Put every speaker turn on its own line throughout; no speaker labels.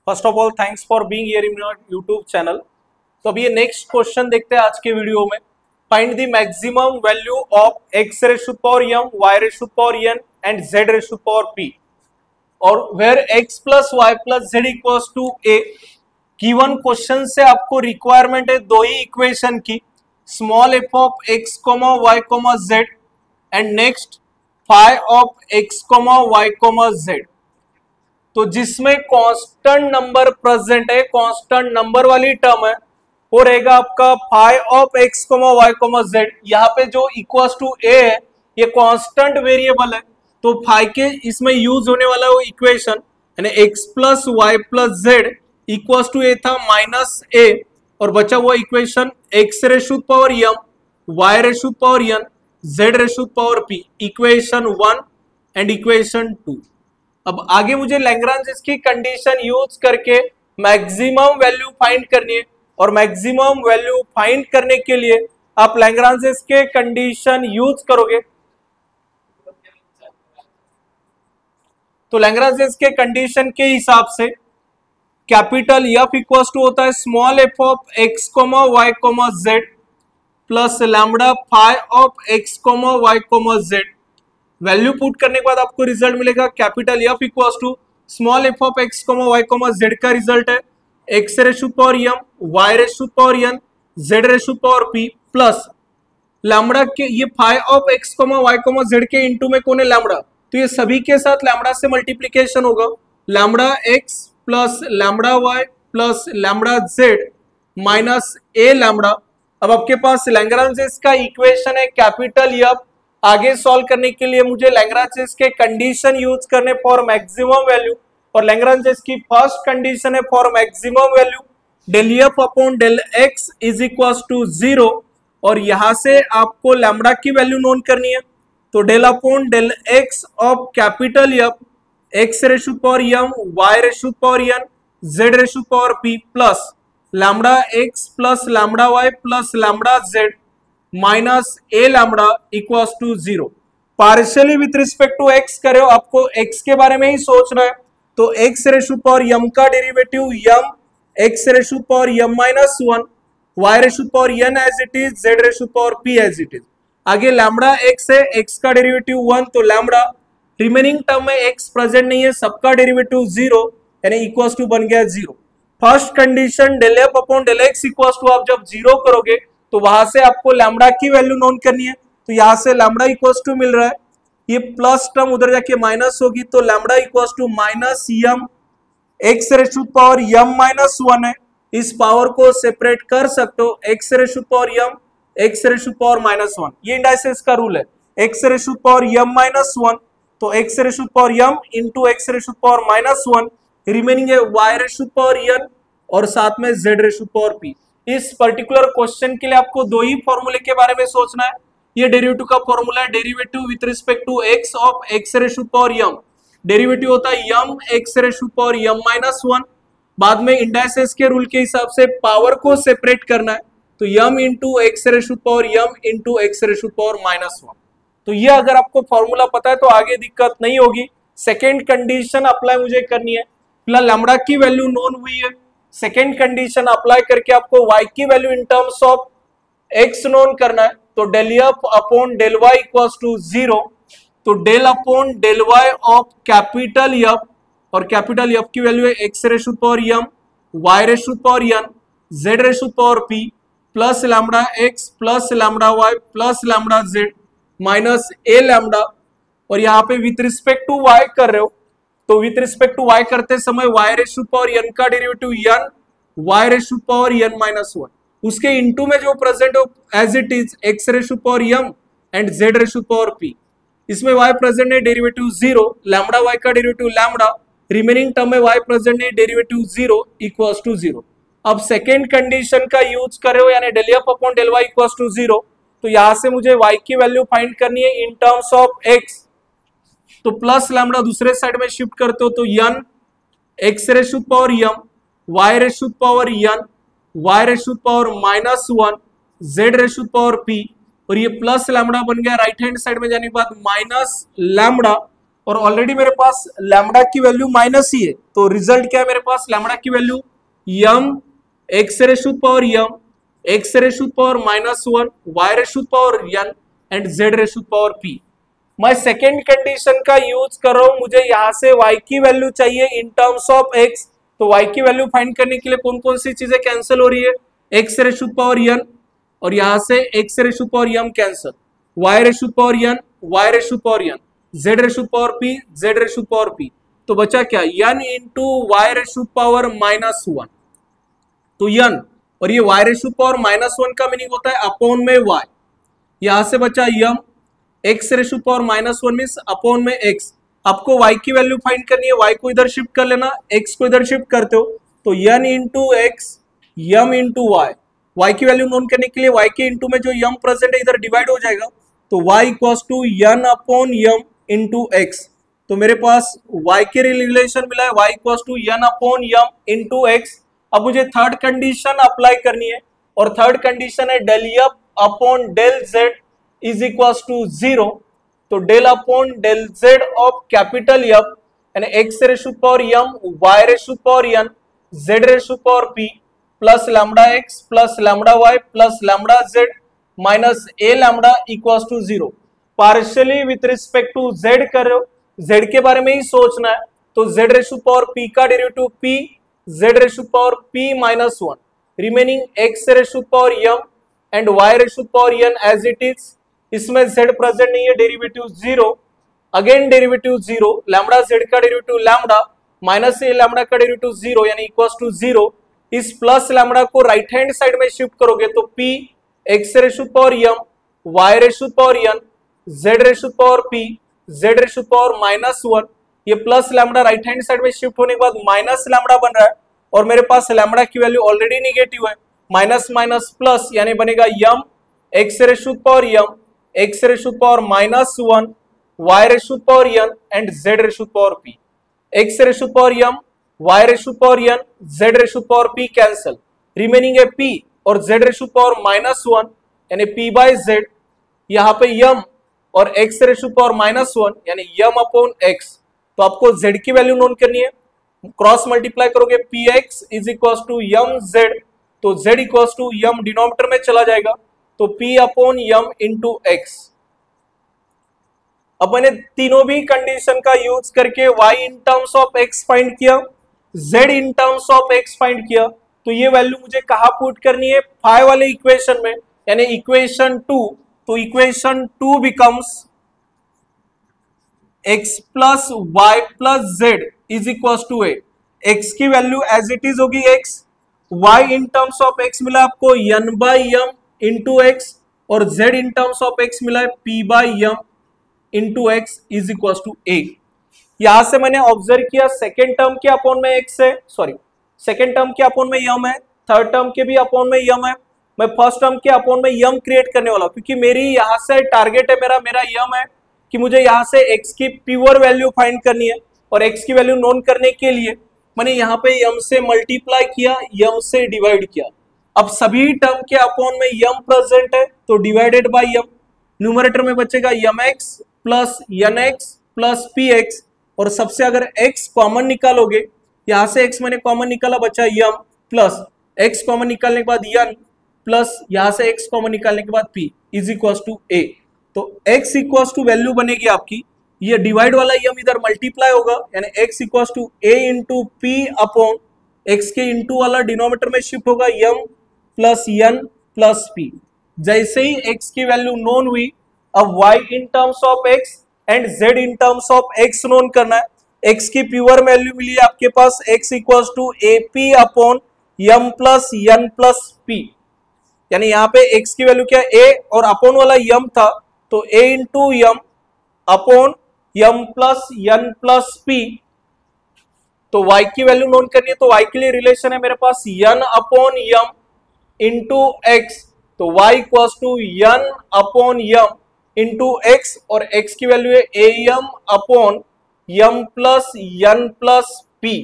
First of all thanks for being here in your YouTube channel. तो अभी ये next question देखते हैं आज के वीडियो में। Find the maximum value of x raise to power m, y raise to power n and z raise to power p और where x plus y plus z equals to a। Given question से आपको requirement है दो ही equation की, small f of x comma y comma z and next phi of x comma y comma z। तो जिसमें constant number present है, constant number वाली टर्म है, वो रहेगा आपका phi of x comma y comma z। यहाँ पे जो इक्वल्स टू a है ये कांस्टेंट वेरिएबल है, तो फाई के इसमें यूज होने वाला वो इक्वेशन यानी x plus y plus z equals to a था माइनस a, और बचा हुआ equation x raise to power m, y raise to power n, z raise to power p, equation 1 and equation 2। अब आगे मुझे लैग्रांज की कंडीशन यूज करके मैक्सिमम वैल्यू फाइंड करनी है, और मैक्सिमम वैल्यू फाइंड करने के लिए आप लैग्रांज के कंडीशन यूज करोगे। तो लैग्रांज के कंडीशन के हिसाब से कैपिटल एफ इक्वल्स टू होता है small f of x comma y comma z plus lambda phi of x comma y comma z. Value put करने के बाद आपको रिजल्ट मिलेगा capital f equals to small f of x comma y comma z का result है x raise to power m, y raise to power n, z raise to power p plus lambda के ये phi of x comma y comma z के into में कौन है lambda, तो ये सभी के साथ लैम्बडा से मल्टीप्लीकेशन होगा। Lambda x plus lambda Y plus lambda Z minus ए लैम्बडा। अब आपके पास लैग्रांज का इक्वेशन है कैपिटल एफ। आगे सॉल्व करने के लिए मुझे लैग्रांज के कंडीशन यूज करने फॉर मैक्सिमम वैल्यू, और लैग्रांज की फर्स्ट कंडीशन है for maximum value del F upon del X is equals to 0, और यहां से आपको लैम्बडा की वैल्यू नोन करनी है। तो del upon del x of capital f x raise to power m, y raise to power n, z raise to power p plus lambda x plus lambda Y plus lambda Z minus A lambda equals to 0। Partially with respect to x करे हो, आपको x के बारे में ही सोचना है। तो x raise to power m का derivative m x raise to power m minus 1, y raise to power n as it is, z raise to power p as it is. आगे लैम्बडा एक्स है, एक्स का डेरिवेटिव 1, तो लैम्बडा रिमेनिंग टर्म में x present नहीं है, सबका derivative 0 यानी equals to बन गया 0। First condition del F upon del x equals to आप जब 0 करोगे तो वहां से आपको लैम्बडा की वैल्यू नोन करनी है। तो यहां से लैम्बडा इक्वल्स टू मिल रहा है, ये प्लस टर्म उधर जाके माइनस होगी, तो lambda equals to minus m x raise to power m minus 1 है। इस पावर को सेपरेट कर सकते हो, x raise to power m x raise to power minus 1, ये इंडाइसेस का रूल है। X raise to power m minus 1, तो x raise to power m into x raise to power minus 1, remaining है वाई रेशु पावर एन और साथ में जेड रेशु पावर पी। इस particular question के लिए आपको दो ही फॉर्मूले के बारे में सोचना है। ये डेरिवेटिव का फॉर्मूला है derivative with respect to x of x raise to power m, derivative होता है m x raise to power m minus 1। बाद में इंडाइसेस के रूल के हिसाब से पावर को सेपरेट करना है, तो m into x raise to power m into x raise to power minus 1। तो ये अगर आपको फॉर्मूला पता है तो आगे दिक्कत नहीं होगी। सेकेंड कंडीशन अप्लाई मुझे करनी है, फिलहाल लैम्बडा की वैल्यू नोन हुई है। सेकेंड कंडीशन अप्लाई करके आपको y की value in terms of x known करना है, तो del F upon del y equals to 0, तो del upon del y of capital F, और कैपिटल एफ की वैल्यू है x raise to power M, y raise to power N, z raise to power p plus lambda x plus lambda y plus lambda z minus ए lambda. और यहाँ पे with respect to y कर रहे हो, तो विथ रिस्पेक्ट टू y करते समय y raise to power n का derivative n, y raise to power n minus 1, उसके इनटू में जो प्रेजेंट हो as it is x raise to power m and z raise to power p। इसमें y प्रेजेंट है derivative 0, lambda y का डेरिवेटिव लैम्बडा, रिमेनिंग टर्म में y present है derivative 0 equals to 0। अब सेकेंड कंडीशन का यूज करे हो यानी del F upon del y equals to 0, तो यहां से मुझे y की वैल्यू फाइंड करनी है इन टर्म्स ऑफ x, तो प्लस लैम्बडा दूसरे साइड में शिफ्ट करते हो, तो n x raise to power m, y raise to power n, y raise to power minus 1, z raise to power p, और ये प्लस लैम्बडा बन गया। राइट हैंड साइड में जाने के बाद माइनस लैम्बडा, और ऑलरेडी मेरे पास लैम्डा की वैल्यू माइनस ही है, तो रिजल्ट क्या है मेरे पास, लैम्डा की value m x raise to power m, x raise to power -1, y raise to power n and z raise to power p। मैं सेकेंड कंडीशन का यूज कर रहा हूं, मुझे यहां से y की वैल्यू चाहिए इन टर्म्स ऑफ x, तो y की वैल्यू फाइंड करने के लिए कौन कौन सी चीजें कैंसिल हो रही है, x रेशु पावर n और यहां से x raise to power m cancel, y raise to power n, y raise to power n, z raise to power p, z raise to power p, तो बचा क्या n into y raise to power -1, तो n और ये y raise to power -1 का मीनिंग होता है upon में y, यहां से बचा m x raise to power -1 means upon में x। आपको y की वैल्यू फाइंड करनी है, y को इधर शिफ्ट कर लेना, x को इधर शिफ्ट करते हो तो n into x m into y की वैल्यू नोन करने के लिए y के इंटू में जो m प्रेजेंट है इधर डिवाइड हो जाएगा, तो y equals to n upon m into x। तो मेरे पास y के रिलेशन मिला है y equals to n upon m into x। अब मुझे थर्ड कंडीशन अप्लाई करनी है और थर्ड कंडीशन है del f upon del z is equals to 0, तो del upon del z of capital F यानी x raise to power m, y raise to power n, z raise to power p plus lambda x plus lambda y plus lambda z minus a lambda equals to 0। Partially with respect to z कर रहे हो, z के बारे में ही सोचना है, तो z raise to power p का derivative p, z raise to power p -1 remaining x raise to power m and y raise to power n as it is, इसमें z प्रेजेंट नहीं है, derivative 0, again derivative 0, lambda z का derivative lambda minus a lambda का derivative 0 यानी equals to 0। इस plus lambda को right hand side में shift करोगे तो p x raise to power m, y raise to power n, z raise to power p, z raise to power -1, ये plus lambda right hand side में shift होने के बाद माइनस लैम्डा बन रहा है और मेरे पास लैम्डा की वैल्यू ऑलरेडी निगेटिव है, माइनस माइनस प्लस यानी बनेगा m x raise to power m, x raise to power -1, y raise to power n and z raise to power p, x raise to power m, y raise to power n, z raise to power p cancel, remaining है p और z raise to power -1 यानी p bye z, यहाँ पे m और x raise to power -1 यानी m upon x। तो आपको z की वैल्यू नोन करनी है, क्रॉस मल्टीप्लाई करोगे px is equals to mz, तो z equals to m denominator में चला जाएगा तो p upon m into x। अब मैंने तीनों भी कंडीशन का यूज करके y in terms of x find किया, z in terms of x find किया, तो ये वैल्यू मुझे कहाँ पुट करनी है, 5 वाले इक्वेशन में यानी इक्वेशन 2, तो equation 2 becomes x plus y plus z is equal to a, x की वैल्यू एज इट इज होगी x, y in terms of x मिला आपको n by m into x और z in terms of x मिला है p by m into x is equal to a। यहां से मैंने ऑब्जर्व किया सेकेंड टर्म के अपॉन में x है, सॉरी सेकेंड टर्म के अपॉन में m है, थर्ड टर्म के भी अपॉन में m है, मैं फर्स्ट टर्म के अपॉन में m क्रिएट करने वाला हूं क्योंकि मेरी यहां से टारगेट है मेरा m है कि मुझे यहां से x की प्योर वैल्यू फाइंड करनी है और x की वैल्यू नोन करने के लिए मैंने यहाँ पे m से मल्टीप्लाई किया, m से डिवाइड किया। अब सभी टर्म के अपॉन में m प्रेजेंट है तो डिवाइडेड बाय m, न्यूमरेटर में बचेगा mx plus nx plus px और सबसे अगर x कॉमन निकालोगे, यहाँ से x मैंने कॉमन निकाला बचा m प्लस x कॉमन निकालने के बाद n प्लस यहाँ से x कॉमन निकालने के बाद p is equal to a। तो x इक्वल टू वैल्यू बनेगी आपकी, ये डिवाइड वाला m इधर मल्टीप्लाई होगा यानी x equal to a into p upon x के इंटू वाला डिनोमिनेटर में शिफ्ट होगा m plus n plus p। जैसे ही x की वैल्यू नोन हुई, अब y in terms of x and z in terms of x known करना है। x की प्योर वैल्यू मिली है आपके पास x equal to ap upon m plus n plus p, यानी यहाँ पे x की वैल्यू क्या है a और अपॉन वाला m था तो a into m upon m plus n plus p। तो y की वैल्यू नोन करनी है तो y के लिए रिलेशन है मेरे पास n upon m into x, तो y equal to n upon m into x और x की वैल्यू है am upon m plus n plus p,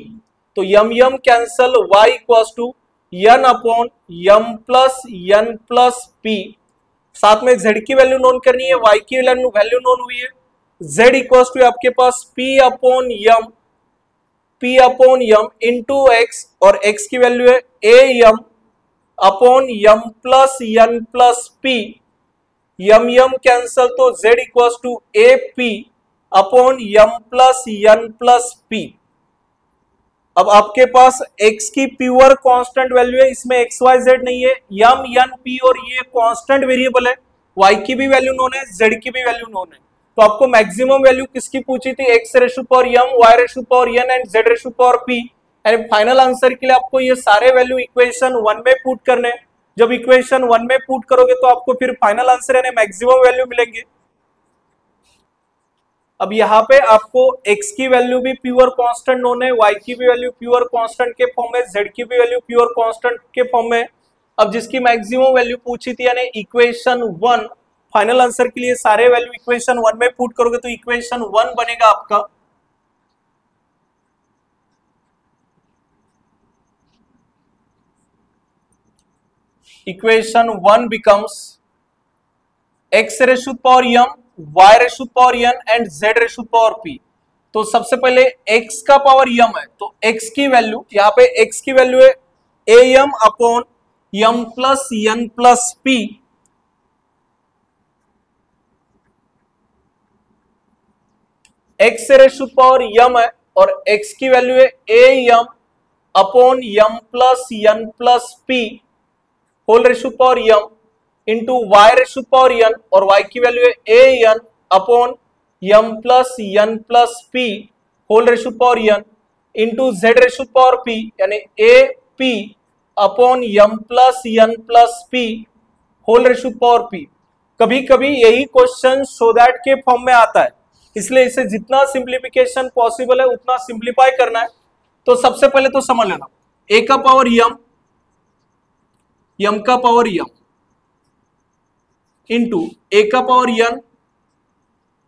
तो m cancel, y equal to n upon m plus n plus p। साथ में z की value known करनी है, y की वैल्यू नोन हुई है, z इक्वल टू आपके पास p upon m into x, और x की वैल्यू है a m upon m plus n plus p, m m cancel तो z equal to a p upon m plus n plus p। अब आपके पास x की प्योर कांस्टेंट वैल्यू है, इसमें x y z नहीं है, यम n p और ये कांस्टेंट वेरिएबल है, y की भी वैल्यू नोन है, z की भी वैल्यू नोन है। तो आपको मैक्सिमम वैल्यू किसकी पूछी थी, x raise to power m, y raise to power n and z raise to power p। And final answer के लिए आपको ये सारे वैल्यू इक्वेशन 1 में पुट करने हैं। जब इक्वेशन 1 में पुट करोगे तो आपको फिर फाइनल आंसर यानी मैक्सिमम वैल्यू मिलेंगे। अब यहाँ पे आपको x की वैल्यू भी प्योर कांस्टेंट नोन है, y की भी वैल्यू प्योर कांस्टेंट के फॉर्म में, z की भी वैल्यू प्योर कांस्टेंट के फॉर्म में। अब जिसकी मैक्सिमम वैल्यू पूछी थी यानी इक्वेशन 1, फाइनल आंसर के लिए सारे वैल्यू इक्वेशन 1 में पुट करोगे तो इक्वेशन 1 बनेगा आपका equation 1 becomes x raise to power m, y raise to power n and z raise to power p। तो सबसे पहले x का पावर m है, तो x की वैल्यू यहाँ पे x की वैल्यू है am upon m plus n plus p, x raise to power m है और x की वैल्यू है am upon m plus n plus p whole raise to power m into y raise to power n, और y की value है a n upon m plus n plus p whole raise to power n into z raise to power p यानी a p upon m plus n plus p whole raise to power p। कभी कभी यही question so that के form में आता है, इसलिए इसे जितना सिंप्लीफिकेशन पॉसिबल है उतना सिंप्लीफाई करना है। तो सबसे पहले तो समझ लेना a का पावर m का पावर m इंटू a का पावर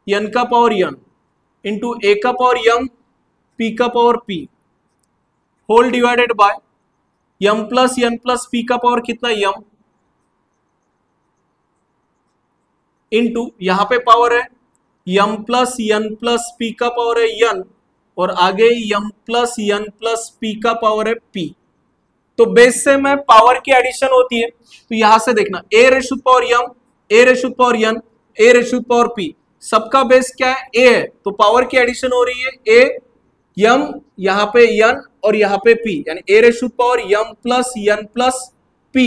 n का पावर n इंटू a का पावर m p का power p whole divided by m plus n plus p का पावर कितना m इंटू यहाँ पे पावर है m plus n plus p का पावर है n, और आगे m plus n plus p का पावर है p। तो बेस से में पावर की एडिशन होती है, तो यहां से देखना a Reshu power m, a Reshu power n, a Reshu power p, सबका बेस क्या है a है, तो पावर की एडिशन हो रही है a m यहाँ पे n और यहाँ पे p, यानी a Reshu power m plus n plus p।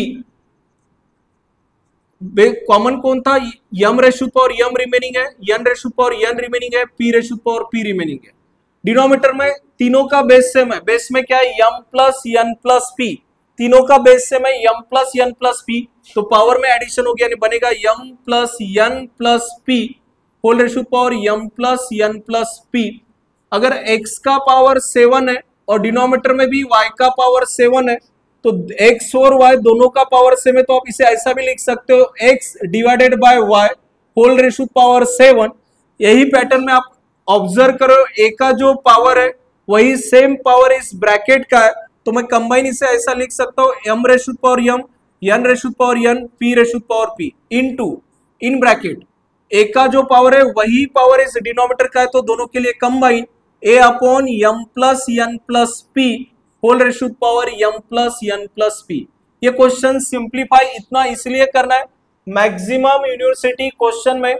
Common कौन था, m Reshu power m remaining है, n Reshu power n remaining है, p Reshu power p remaining है। डिनोमिनेटर में तीनों का बेस सेम है, बेस में क्या है m plus n plus p, तीनों का बेस सेम है m plus n plus p, तो पावर में एडिशन हो गया, बनेगा m plus n plus p whole raise to power m plus n plus p। अगर x का पावर 7 है और डिनोमिनेटर में भी y का पावर 7 है, तो x और y दोनों का पावर सेम है, तो आप इसे ऐसा भी लिख सकते हो x divided by y whole raise to power 7। यही पैटर्न में आप ऑब्जर्व करो, a का जो पावर है वही सेम पावर इस ब्रैकेट का है, तो मैं कंबाइन इसे ऐसा लिख सकता हूँ m Reshu power m, n Reshu power n, p Reshu power p into in bracket a का जो पावर है वही पावर इस डिनोमिनेटर का है, तो दोनों के लिए combine a upon m plus n plus p whole raise to power m plus n plus p। ये क्वेश्चन सिंप्लीफाई इतना इसलिए करना है, मैक्सिमम यूनिवर्सिटी क्वेश्चन में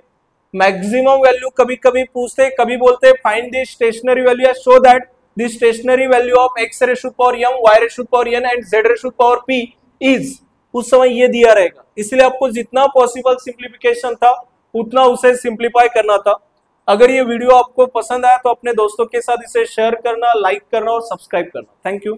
मैक्सिमम वैल्यू कभी कभी पूछते, कभी बोलते find the stationary value, show that the stationary value of x raise to power m, y raise to power n and z raise to power p is, उस समय ये दिया रहेगा, इसलिए आपको जितना पॉसिबल सिंप्लीफिकेशन था उतना उसे सिंप्लीफाई करना था। अगर ये वीडियो आपको पसंद आया तो अपने दोस्तों के साथ इसे शेयर करना, लाइक करना और सब्सक्राइब करना। Thank you.